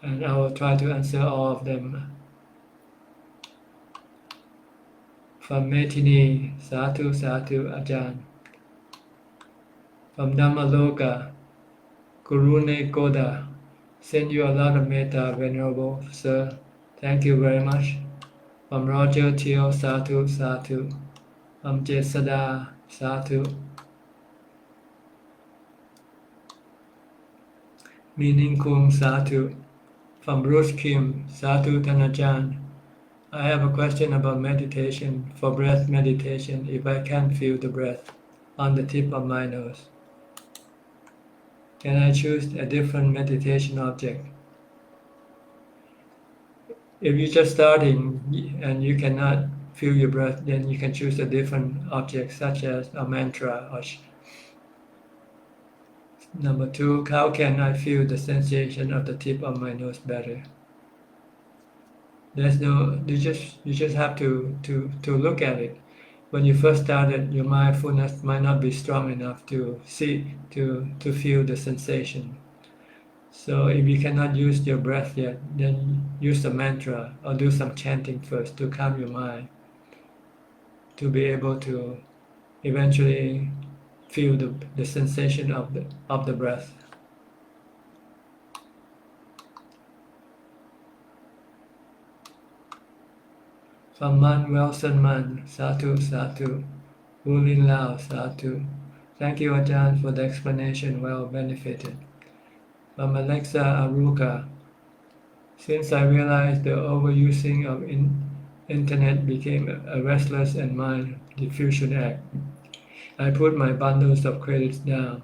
And I will try to answer all of them. From Metini, Sadhu, Sadhu, Ajahn. From Dhammaloka, Gurune Goda, send you a lot of metta, Venerable Sir. Thank you very much. From Roger Teo, Sadhu, Sadhu. From Jesada, Sadhu. Meaning Kung, Sadhu. From Bruce Kim, Sadhu Tanajan. I have a question about meditation, for breath meditation, if I can't feel the breath on the tip of my nose. Can I choose a different meditation object? If you're just starting and you cannot feel your breath, then you can choose a different object such as a mantra. Number 2, how can I feel the sensation of the tip of my nose better? There's no, you just have to look at it. When you first started, your mindfulness might not be strong enough to feel the sensation. So if you cannot use your breath yet, then use a mantra or do some chanting first to calm your mind, to be able to eventually feel the sensation of the breath. From Man Wilson Man, Sadhu, Sadhu. Wulin Lao, Sadhu. Thank you, Ajahn, for the explanation, well benefited. From Alexa Aruka, since I realized the overusing of internet became a restless and mind diffusion act, I put my bundles of credits down.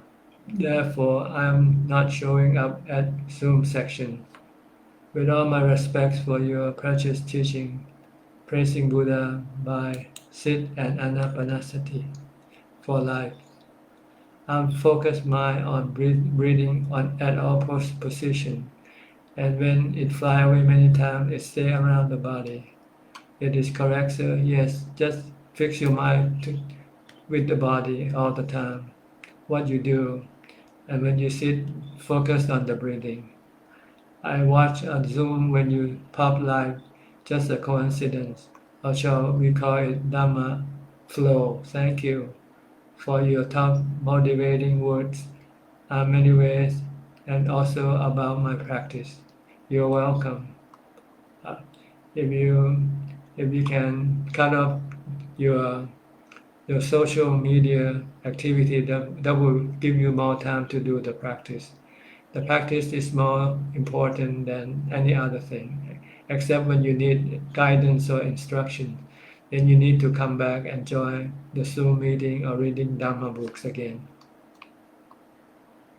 Therefore, I am not showing up at Zoom section. With all my respects for your precious teaching, praising Buddha by sit and anapanasati for life. I'm focused mind on breathing at all position, and when it fly away many times, it stay around the body. It is correct, sir. Yes, just fix your mind with the body all the time. What you do, and when you sit, focus on the breathing. I watch on Zoom when you pop live. Just a coincidence, or shall we call it Dhamma flow. Thank you for your top motivating words in many ways and also about my practice. You're welcome. If you can cut off your social media activity, that will give you more time to do the practice. The practice is more important than any other thing, except when you need guidance or instruction. then you need to come back and join the Zoom meeting or reading Dhamma books again.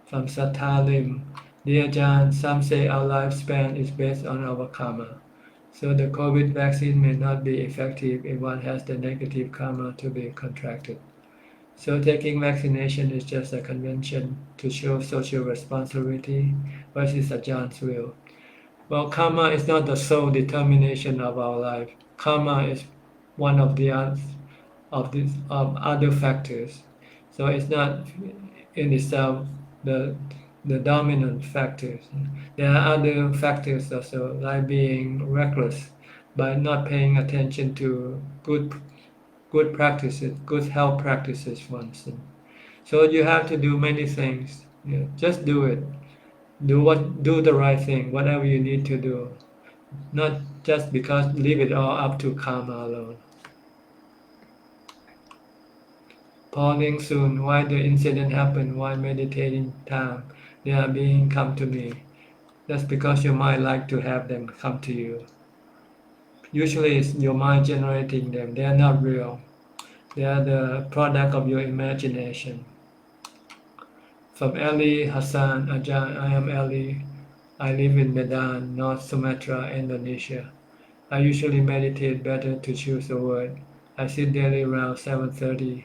From Satalim, dear Ajahn, some say our lifespan is based on our karma. So the COVID vaccine may not be effective if one has the negative karma to be contracted. So taking vaccination is just a convention to show social responsibility versus Ajahns will. Well, karma is not the sole determination of our life. Karma is one of the of other factors. So it's not in itself the dominant factors. There are other factors also, like being reckless by not paying attention to good practices, good health practices, for instance. So you have to do many things. Just do it. Do the right thing, whatever you need to do. Not just because leave it all up to karma alone. Pauling soon, why the incident happened while meditating time, they are being come to me. That's because your mind like to have them come to you. Usually it's your mind generating them. They are not real. They are the product of your imagination. From Ali Hassan Ajahn, I am Ali. I live in Medan, North Sumatra, Indonesia. I usually meditate, better to choose a word. I sit daily around 7:30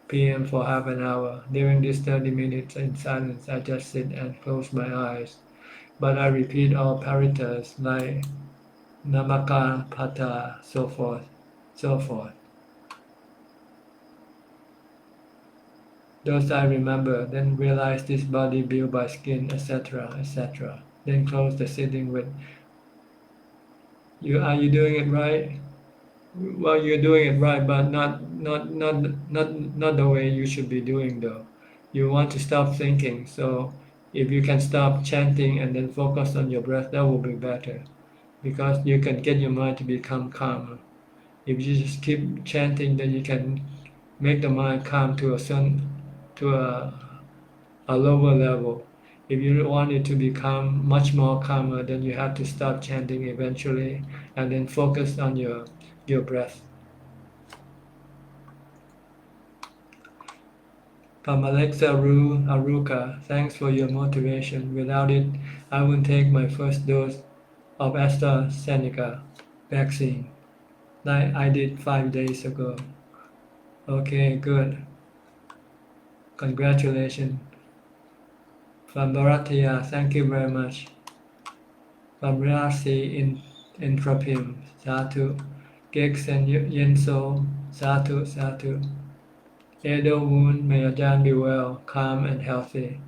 p.m. for half an hour. During these 30 minutes in silence, I just sit and close my eyes. But I repeat all paritas like Namaka, Pata, so forth, so forth. Those I remember, then realize this body built by skin, etc., etc. Then close the sitting with, are you doing it right? Well, you're doing it right, but not the way you should be doing though. You want to stop thinking, so if you can stop chanting and then focus on your breath, that will be better, because you can get your mind to become calmer. If you just keep chanting, then you can make the mind calm to a lower level. If you want it to become much more calmer, then you have to stop chanting eventually and then focus on your breath. From Alexa Aruka, thanks for your motivation. Without it, I wouldn't take my first dose of AstraZeneca vaccine like I did 5 days ago. Okay, good. Congratulations. From Bharatiya, thank you very much. From Rasi in Tropim, Satu. Gex and Yenso, Satu, Satu. Edo Woon, may Ajahn be well, calm and healthy.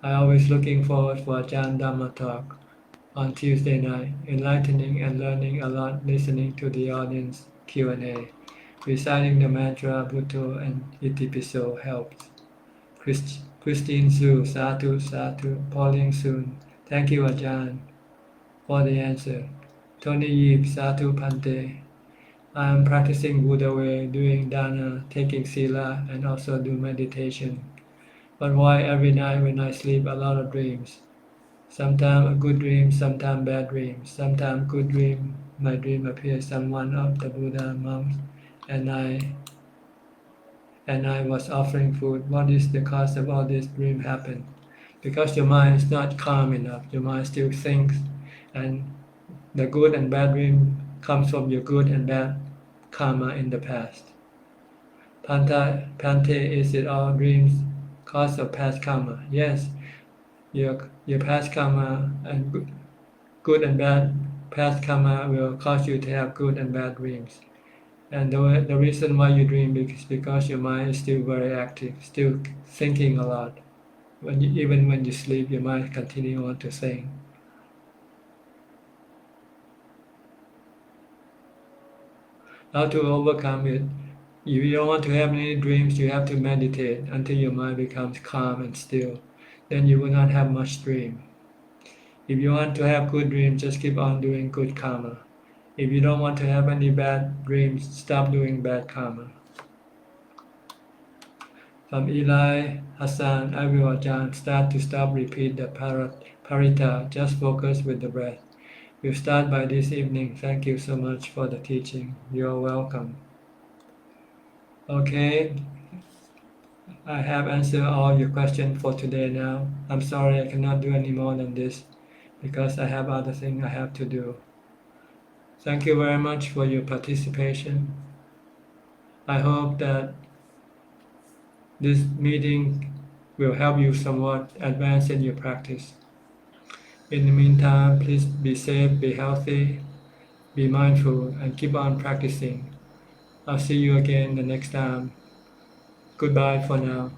I always looking forward for Ajahn Dhamma talk on Tuesday night, enlightening and learning a lot, listening to the audience Q&A. Reciting the mantra, Bhutto and Itipiso helps. Christine Su, Satu, Satu. Pauline Soon, thank you Ajahn for the answer. Tony Yip, Satu Pante. I am practicing Buddha way, doing dana, taking sila, and also do meditation. But why every night when I sleep a lot of dreams? Sometimes a good dream, sometimes bad dreams. Sometimes good dream, my dream appears someone of the Buddha monks, and I was offering food. What is the cause of all this dream happen? Because your mind is not calm enough. Your mind still thinks, and the good and bad dream comes from your good and bad karma in the past. Pante, is it all dreams cause of past karma? Yes, your past karma and good and bad past karma will cause you to have good and bad dreams. And the reason why you dream is because your mind is still very active, still thinking a lot. Even when you sleep, your mind continues on to think. How to overcome it? If you don't want to have any dreams, you have to meditate until your mind becomes calm and still. Then you will not have much dream. If you want to have good dreams, just keep on doing good karma. If you don't want to have any bad dreams, stop doing bad karma. From Eli Hassan, I will Ajahn, start to stop, repeat the parita, just focus with the breath. We'll start by this evening. Thank you so much for the teaching. You're welcome. Okay, I have answered all your questions for today now. I'm sorry I cannot do any more than this because I have other things I have to do. Thank you very much for your participation. I hope that this meeting will help you somewhat advance in your practice. In the meantime, please be safe, be healthy, be mindful, and keep on practicing. I'll see you again the next time. Goodbye for now.